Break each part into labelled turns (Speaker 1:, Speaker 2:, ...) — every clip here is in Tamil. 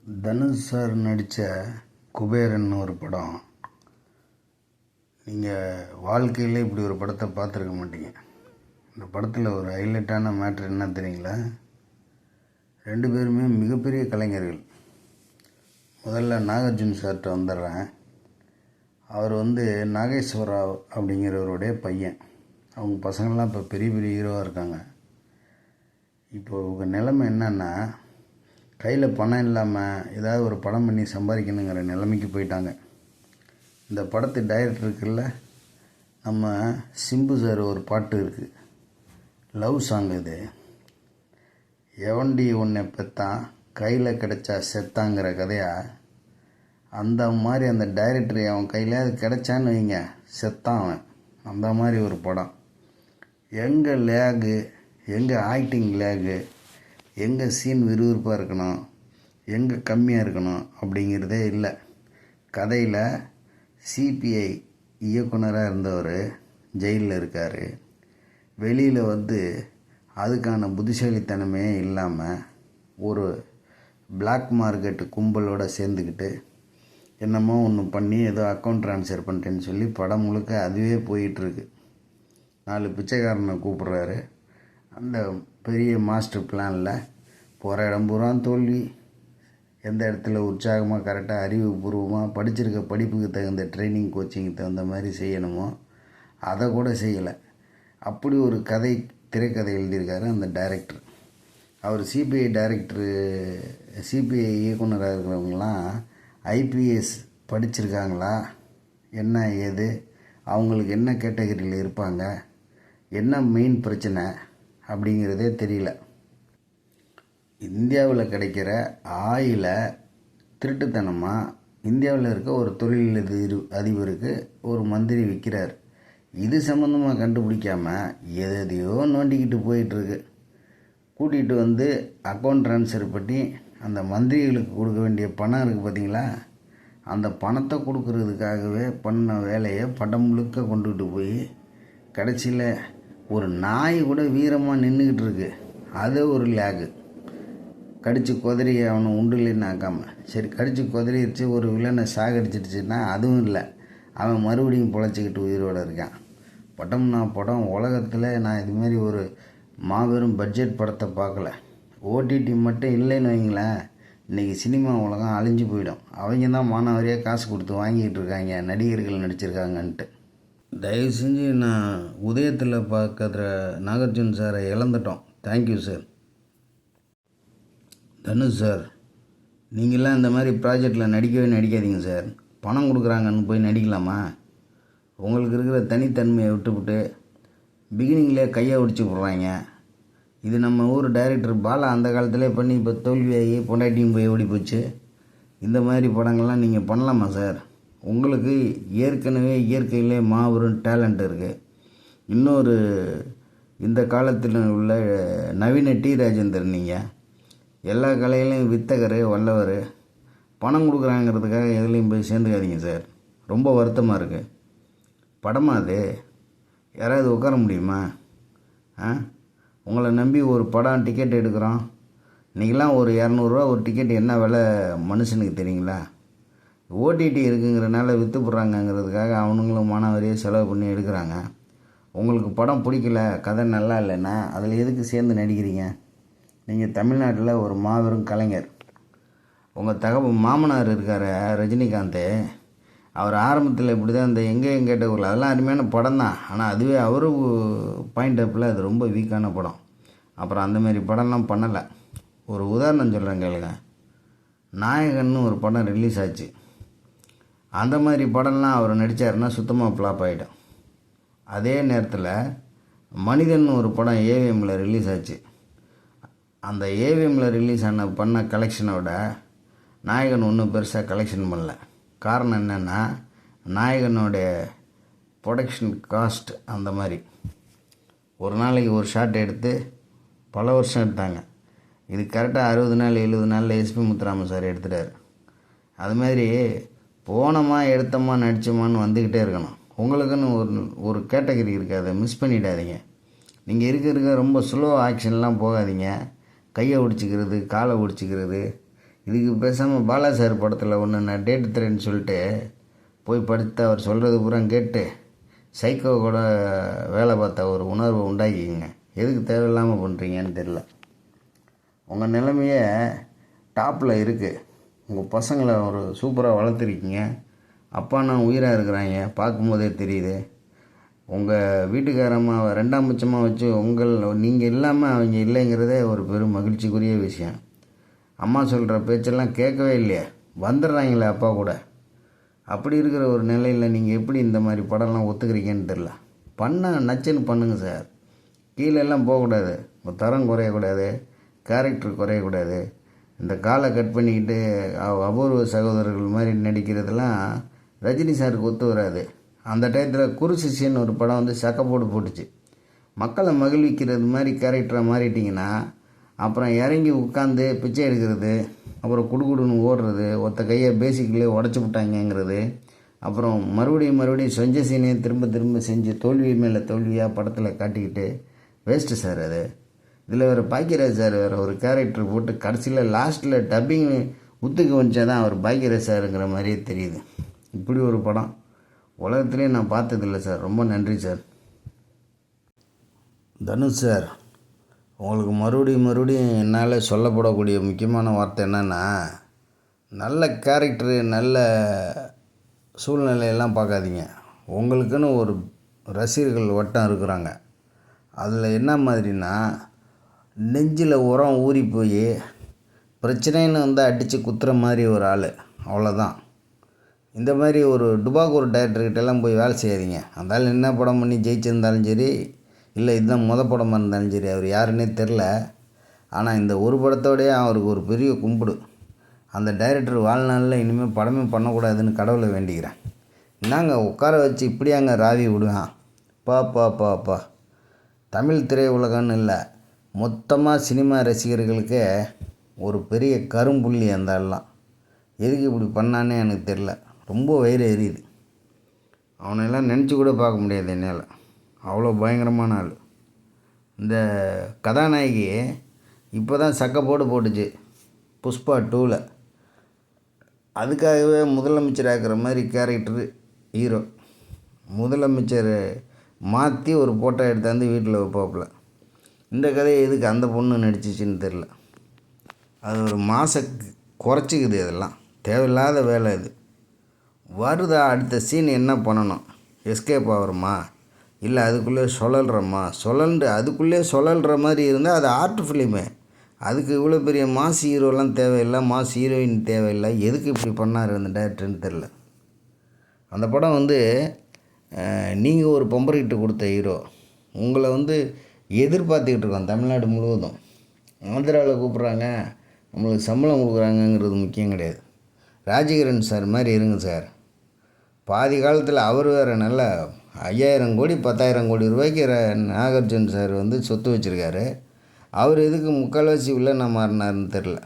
Speaker 1: தனுஷ் சார் நடித்த குபேரன் ஒரு படம். நீங்கள் வாழ்க்கையில் இப்படி ஒரு படத்தை பார்த்துருக்க மாட்டீங்க. இந்த படத்தில் ஒரு ஹைலைட்டான மேட்ரு என்ன தெரியுங்களா? 2 பேருமே மிகப்பெரிய கலைஞர்கள். முதல்ல நாகார்ஜுன சார்கிட்ட வந்துடுறேன். அவர் நாகேஸ்வரராவ் அப்படிங்கிறவருடைய பையன். அவங்க பசங்கள்லாம் இப்போ பெரிய பெரிய ஹீரோவாக இருக்காங்க. இப்போ உங்கள் நிலைமை என்னன்னா, கையில் பணம் இல்லாமல் ஏதாவது ஒரு படம் பண்ணி சம்பாதிக்கணுங்கிற நிலைமைக்கு போயிட்டாங்க. இந்த படத்து டைரக்டருக்குள்ள நம்ம சிம்பு சார் ஒரு பாட்டு இருக்குது, லவ் சாங். இது எவன்டி ஒன்றை பெத்தான் கையில் கிடைச்சா செத்தாங்கிற கதையா, அந்த மாதிரி அந்த டைரக்டர் அவன் கையில் அது கிடைச்சான்னு வைங்க, செத்தான் அவன். அந்த மாதிரி ஒரு படம். எங்கே லேகு, எங்கே ஆக்டிங் லேகு, எங்கே சீன் விறுவிறுப்பாக இருக்கணும், எங்கே கம்மியாக இருக்கணும் அப்படிங்கிறதே இல்லை. கதையில் சிபிஐ இயக்குனராக இருந்தவர் ஜெயிலில் இருக்கார். வெளியில் அதுக்கான புத்திசாலித்தனமே இல்லாமல் ஒரு பிளாக் மார்க்கெட்டு கும்பலோடு சேர்ந்துக்கிட்டு என்னமோ ஒன்று பண்ணி ஏதோ அக்கௌண்ட் ட்ரான்ஸ்ஃபர் பண்ணிட்டேன்னு சொல்லி படம் முழுக்க அதுவே போயிட்டுருக்கு. 4 பிச்சைக்காரனை கூப்பிட்றாரு. அந்த பெரிய மாஸ்டர் பிளானில் போகிற இடம் பூரா தோல்வி. எந்த இடத்துல உற்சாகமாக கரெக்டாக அறிவுபூர்வமாக படிச்சிருக்க படிப்புக்கு தகுந்த ட்ரைனிங் கோச்சிங்க்கு தகுந்த மாதிரி செய்யணுமோ அதை கூட செய்யலை. அப்படி ஒரு திரைக்கதை எழுதியிருக்காரு அந்த டைரக்டர். அவர் சிபிஐ இயக்குனராக இருக்கிறவங்களாம் ஐபிஎஸ் படிச்சிருக்காங்களா, என்ன ஏது, அவங்களுக்கு என்ன கேட்டகரியில் இருப்பாங்க, என்ன மெயின் பிரச்சனை அப்படிங்கிறதே தெரியல. இந்தியாவில் கிடைக்கிற ஆயிலை திருட்டுத்தனமாக இந்தியாவில் இருக்க ஒரு தொழில் அதிபருக்கு ஒரு மந்திரி விற்கிறார். இது சம்மந்தமாக கண்டுபிடிக்காமல் எதையோ நோண்டிக்கிட்டு போயிட்டுருக்கு. கூட்டிகிட்டு அக்கௌண்ட் ட்ரான்ஸ்ஃபர் பண்ணி அந்த மந்திரிகளுக்கு கொடுக்க வேண்டிய பணம் இருக்குது பார்த்தீங்களா, அந்த பணத்தை கொடுக்கறதுக்காகவே பண்ண வேலையை படம் முழுக்க கொண்டுகிட்டு போய் கடைசியில் ஒரு நாய் கூட வீரமாக நின்றுக்கிட்டு இருக்கு. அது ஒரு லேகு. கடித்து குதறி அவனை உண்டுலைன்னாக்காமல், சரி கடித்து குதறிடுச்சு, ஒரு வில்லனை சாகடிச்சிடுச்சுன்னா அதுவும் இல்லை, அவன் மறுபடியும் பொழைச்சிக்கிட்டு உயிரோடு இருக்கான். படம் உலகத்தில் நான் இதுமாரி ஒரு மாபெரும் பட்ஜெட் படத்தை பார்க்கல. ஓடிடி மட்டும் இல்லைன்னு வைங்களேன், இன்றைக்கி சினிமா உலகம் அழிஞ்சு போயிடும். அவங்க தான் மானாவாரியாக காசு கொடுத்து வாங்கிக்கிட்டு இருக்காங்க நடிகர்கள் நடிச்சிருக்காங்கன்ட்டு. தயவு செஞ்சு நான் உதயத்தில் பார்க்குற நாகார்ஜுன சாரை இழந்துட்டோம். Thank you sir. தனுஷ் சார், நீங்களாம் இந்த மாதிரி ப்ராஜெக்டில் நடிக்காதீங்க சார். பணம் கொடுக்குறாங்கன்னு போய் நடிக்கலாமா? உங்களுக்கு இருக்கிற தனித்தன்மையை விட்டுவிட்டு பிகினிங்லேயே கையை ஒடிச்சு போடுறாங்க. இது நம்ம ஊர் டைரக்டர் பாலா அந்த காலத்திலே பண்ணி இப்போ தோல்வியாகி பொண்டாட்டியும் போய் ஓடி போச்சு. இந்த மாதிரி படங்கள்லாம் நீங்கள் பண்ணலாமா சார்? உங்களுக்கு ஏற்கனவே இயற்கையிலே மாபெரும் டேலண்ட் இருக்குது. இன்னொரு இந்த காலத்தில் உள்ள நவீன டி ராஜேந்தர். நீங்கள் எல்லா கலையிலையும் வித்தகர், வல்லவர். பணம் கொடுக்குறாங்கிறதுக்காக எதுலேயும் போய் சேர்ந்துக்காதீங்க சார். ரொம்ப வருத்தமாக இருக்குது. படமா அது? யாராவது உட்கார முடியுமா? உங்களை நம்பி ஒரு படம் டிக்கெட் எடுக்கிறோம். இன்றைக்கெலாம் ஒரு 200 ரூபா ஒரு டிக்கெட் என்ன விலை மனுஷனுக்கு தெரியுங்களா? ஓடிடி இருக்குங்கிறனால விற்று போடுறாங்கங்கிறதுக்காக அவனுங்களும் மானாவாரியாக செலவு பண்ணி எடுக்கிறாங்க. உங்களுக்கு படம் பிடிக்கல, கதை நல்லா இல்லைன்னா அதில் எதுக்கு சேர்ந்து நடிக்கிறீங்க? நீங்கள் தமிழ்நாட்டில் ஒரு மாபெரும் கலைஞர். உங்கள் மாமனார் இருக்கார் ரஜினிகாந்த். அவர் ஆரம்பத்தில் இப்படி தான் இந்த எங்கேயும் கேட்ட ஊரில் அதெல்லாம் அருமையான படம் தான். ஆனால் அதுவே அவரு பாயிண்ட் ஆஃபில் அது ரொம்ப வீக்கான படம். அப்புறம் அந்தமாரி படம்லாம் பண்ணலை. ஒரு உதாரணம் சொல்கிறேன் கேளுங்க. நாயகன்னு ஒரு படம் ரிலீஸ் ஆச்சு. அந்த மாதிரி படம்லாம் அவர் நடித்தாருன்னா சுத்தமாக ஃப்ளாப் ஆகிடும். அதே நேரத்தில் மனிதன் ஒரு படம் ஏவிஎம்மில் ரிலீஸ் ஆச்சு. அந்த ஏவிஎம்மில் ரிலீஸ் பண்ண கலெக்ஷனோட நாயகன் ஒன்றும் பெருசாக கலெக்ஷன் பண்ணல. காரணம் என்னென்னா, நாயகனுடைய ப்ரொடக்ஷன் காஸ்ட் அந்த மாதிரி. ஒரு நாளைக்கு ஒரு ஷாட் எடுத்து பல வருஷம் எடுத்தாங்க. இது கரெக்டாக 60 நாள் 70 நாளில் எஸ்பி முத்துராமன் சார் எடுத்துட்டார். அதுமாதிரி போனோமா எடுத்தோமா நடித்தோமான்னு வந்துக்கிட்டே இருக்கணும். உங்களுக்குன்னு ஒரு கேட்டகரி இருக்குது, அதை மிஸ் பண்ணிடாதீங்க. நீங்கள் இருக்க ரொம்ப ஸ்லோ ஆக்ஷன்லாம் போகாதீங்க. கையை ஒடிச்சிக்கிறது, காலை ஒடிச்சிக்கிறது, இதுக்கு பேசாமல் பாலா சார் படத்தில் ஒன்று நான் டேட்டு தரேன்னு சொல்லிட்டு போய் படுத்து அவர் சொல்கிறது பூரா கேட்டு சைக்கோ கூட வேலை பார்த்த ஒரு உணர்வை உண்டாக்கிங்க. எதுக்கு தேவையில்லாமல் பண்ணுறீங்கன்னு தெரில. உங்கள் நிலைமையே டாப்பில் இருக்குது. உங்கள் பசங்களை ஒரு சூப்பராக வளர்த்துருக்கீங்க. அப்பா நான் உயிராக இருக்கிறாங்க, பார்க்கும்போதே தெரியுது. உங்கள் வீட்டுக்காரம்மா ரெண்டாம் பட்சமாக வச்சு நீங்கள் இல்லாமல் அவங்க இல்லைங்கிறதே ஒரு பெரும் மகிழ்ச்சிக்குரிய விஷயம். அம்மா சொல்கிற பேச்செல்லாம் கேட்கவே இல்லையே, வந்துடுறாங்களே அப்பா கூட. அப்படி இருக்கிற ஒரு நிலையில் நீங்கள் எப்படி இந்த மாதிரி படம்லாம் ஒத்துக்கிறீங்கன்னு தெரில. நச்சுன்னு பண்ணுங்கள் சார். கீழெல்லாம் போகக்கூடாது, தரம் குறையக்கூடாது, கேரக்டர் குறையக்கூடாது. இந்த காலை கட் பண்ணிக்கிட்டு அபூர்வ சகோதரர்கள் மாதிரி நடிக்கிறதெல்லாம் ரஜினி சாருக்கு ஒத்து வராது. அந்த டயத்தில் குரு சிஷ்யன்னு ஒரு படம் வந்து சக்கப்போடு போட்டுச்சு. மக்களை மகிழ்விக்கிறது மாதிரி கேரக்டரை மாறிட்டிங்கன்னா அப்புறம் இறங்கி உட்காந்து பிச்சை எடுக்கிறது, அப்புறம் குடுகுடுன்னு ஓடுறது, ஒத்த கையை பேசிக்கிலே உடச்சி விட்டாங்கங்கிறது, அப்புறம் மறுபடியும் செஞ்ச சீனையை திரும்ப திரும்ப செஞ்சு தோல்வி மேலே தோல்வியாக படத்தில் காட்டிக்கிட்டு வேஸ்ட்டு சார் அது. இதில் வேறு பாக்கியராஜ் சார் வேறு ஒரு கேரக்டர் போட்டு கடைசியில் லாஸ்ட்டில் டப்பிங் உத்துக்கு வந்துச்சா தான் அவர் பாக்கியராஜ் சாருங்கிற மாதிரியே தெரியுது. இப்படி ஒரு படம் உலகத்திலே நான் பார்த்ததில்லை சார். ரொம்ப நன்றி சார். தனுஷ் சார், உங்களுக்கு மறுபடியும் என்னால் சொல்லப்படக்கூடிய முக்கியமான வார்த்தை என்னென்னா, நல்ல கேரக்டரு நல்ல சூழ்நிலையெல்லாம் பார்க்காதீங்க. உங்களுக்குன்னு ஒரு ரசிகர்கள் வட்டம் இருக்கிறாங்க. அதில் என்ன மாதிரினா, நெஞ்சில் உரம் ஊறி போய் பிரச்சனைன்னு வந்து அடித்து குத்துற மாதிரி ஒரு ஆள், அவ்வளோதான். இந்த மாதிரி ஒரு டுபாக்கூர் டைரக்டர்கிட்டலாம் போய் வேலை செய்யாதீங்க. அந்த ஆள் என்ன படம் பண்ணி ஜெயிச்சிருந்தாலும் சரி, இல்லை இதுதான் படமாக இருந்தாலும் சரி, அவர் யாருன்னே தெரில. ஆனால் இந்த ஒரு படத்தோடையே அவருக்கு ஒரு பெரிய கும்பிடு. அந்த டைரக்டர் வாழ்நாளில் இனிமேல் படமே பண்ணக்கூடாதுன்னு கடவுளை வேண்டிக்கிறேன். என்னங்க உட்கார வச்சு இப்படியாங்க ராவி விடுவேன். பா தமிழ் திரையுலகம்னு இல்லை, மொத்தமாக சினிமா ரசிகர்களுக்கே ஒரு பெரிய கரும்புள்ளி அந்த ஆள்லாம். எதுக்கு இப்படி பண்ணானே எனக்கு தெரில. ரொம்ப வயிறு எரியுது. அவனையெல்லாம் நினச்சி கூட பார்க்க முடியாது என்னால். அவ்வளோ பயங்கரமான ஆள். இந்த கதாநாயகி இப்போ தான் சக்கப்போடு போட்டுச்சு புஷ்பா 2ல். அதுக்காகவே முதலமைச்சர் ஆக்கிற மாதிரி கேரக்டரு ஹீரோ. முதலமைச்சர் மாற்றி ஒரு ஃபோட்டோ எடுத்தாந்து வீட்டில் வைப்பாப்புல. இந்த கதையை எதுக்கு அந்த பொண்ணு நடிச்சிச்சின்னு தெரில. அது ஒரு குறைச்சிக்குது. அதெல்லாம் தேவையில்லாத வேலை. இது வருதா அடுத்த சீன் என்ன பண்ணணும்? எஸ்கேப் ஆகிறோமா, இல்லை அதுக்குள்ளே அதுக்குள்ளே சுழல்ற மாதிரி இருந்தால் அது ஆர்ட் ஃபிலிமு. அதுக்கு இவ்வளோ பெரிய மாஸ் ஹீரோலாம் தேவையில்லை, மாஸ் ஹீரோயின் தேவையில்லை. எதுக்கு இப்படி பண்ணார் அந்த டேரக்டர்னு தெரில. அந்த படம் வந்து நீங்கள் ஒரு பொம்பரைக்கிட்ட கொடுத்த ஹீரோ, உங்களை வந்து எதிர்பார்த்துக்கிட்டு இருக்கோம் தமிழ்நாடு முழுவதும். ஆந்திராவில் கூப்பிட்றாங்க, நம்மளுக்கு சம்பளம் கொடுக்குறாங்கங்கிறது முக்கியம் கிடையாது. ராஜகிரண் சார் மாதிரி இருங்க சார். பாதி காலத்தில் அவர் வேறு நல்ல 5000 கோடி 10,000 கோடி ரூபாய்க்கு நாகார்ஜுன் சார் வந்து சொத்து வச்சுருக்காரு. அவர் எதுக்கு முக்கால்வாசி வில்லனாக மாறினார்னு தெரில.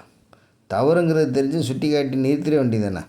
Speaker 1: தவறுங்கிறது தெரிஞ்சு சுட்டி காட்டி நிறுத்திட வேண்டியதானே.